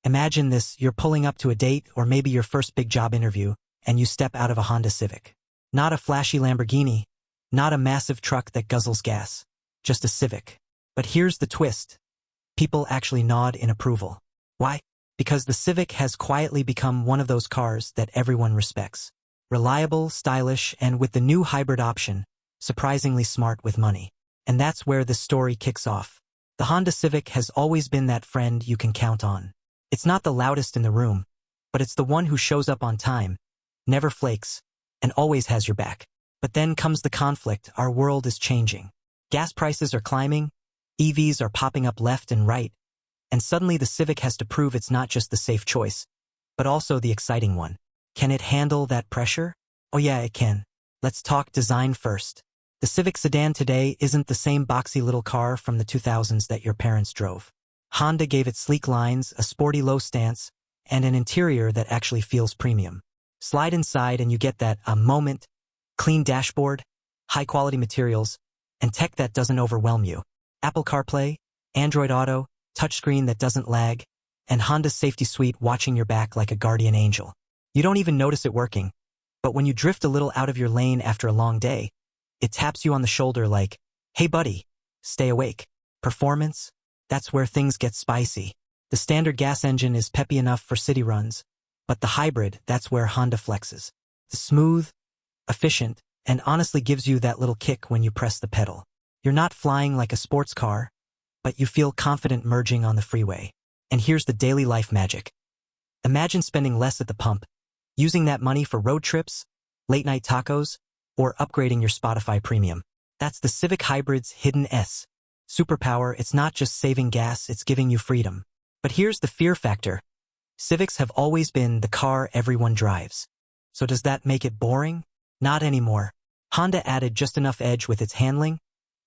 Imagine this, you're pulling up to a date or maybe your first big job interview, and you step out of a Honda Civic. Not a flashy Lamborghini, not a massive truck that guzzles gas, just a Civic. But here's the twist. People actually nod in approval. Why? Because the Civic has quietly become one of those cars that everyone respects. Reliable, stylish, and with the new hybrid option, surprisingly smart with money. And that's where the story kicks off. The Honda Civic has always been that friend you can count on. It's not the loudest in the room, but it's the one who shows up on time, never flakes, and always has your back. But then comes the conflict. Our world is changing. Gas prices are climbing, EVs are popping up left and right, and suddenly the Civic has to prove it's not just the safe choice, but also the exciting one. Can it handle that pressure? Oh yeah, it can. Let's talk design first. The Civic Sedan today isn't the same boxy little car from the 2000s that your parents drove. Honda gave it sleek lines, a sporty low stance, and an interior that actually feels premium. Slide inside and you get that moment, clean dashboard, high-quality materials, and tech that doesn't overwhelm you. Apple CarPlay, Android Auto, touchscreen that doesn't lag, and Honda's safety suite watching your back like a guardian angel. You don't even notice it working, but when you drift a little out of your lane after a long day, it taps you on the shoulder like, hey buddy, stay awake. Performance? That's where things get spicy. The standard gas engine is peppy enough for city runs, but the hybrid, that's where Honda flexes. The smooth, efficient, and honestly gives you that little kick when you press the pedal. You're not flying like a sports car, but you feel confident merging on the freeway. And here's the daily life magic. Imagine spending less at the pump, using that money for road trips, late-night tacos, or upgrading your Spotify premium. That's the Civic Hybrid's hidden S. Superpower. It's not just saving gas, it's giving you freedom. But here's the fear factor. Civics have always been the car everyone drives. So does that make it boring? Not anymore. Honda added just enough edge with its handling,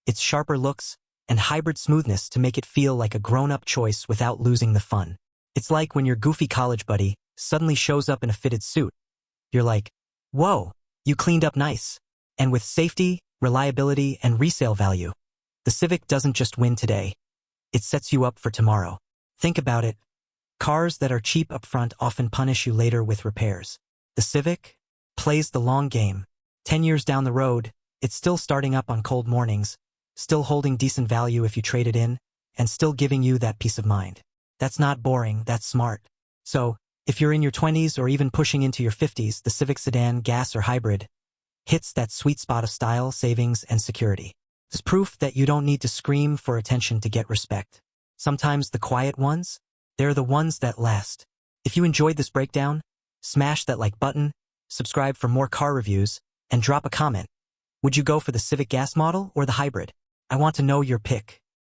its sharper looks, and hybrid smoothness to make it feel like a grown-up choice without losing the fun. It's like when your goofy college buddy suddenly shows up in a fitted suit. You're like, whoa, you cleaned up nice. And with safety, reliability, and resale value, the Civic doesn't just win today. It sets you up for tomorrow. Think about it. Cars that are cheap upfront often punish you later with repairs. The Civic plays the long game. 10 years down the road, it's still starting up on cold mornings, still holding decent value if you trade it in, and still giving you that peace of mind. That's not boring, that's smart. So, if you're in your 20s or even pushing into your 50s, the Civic Sedan, gas or hybrid, hits that sweet spot of style, savings, and security. It's proof that you don't need to scream for attention to get respect. Sometimes the quiet ones, they're the ones that last. If you enjoyed this breakdown, smash that like button, subscribe for more car reviews, and drop a comment. Would you go for the Civic gas model or the hybrid? I want to know your pick.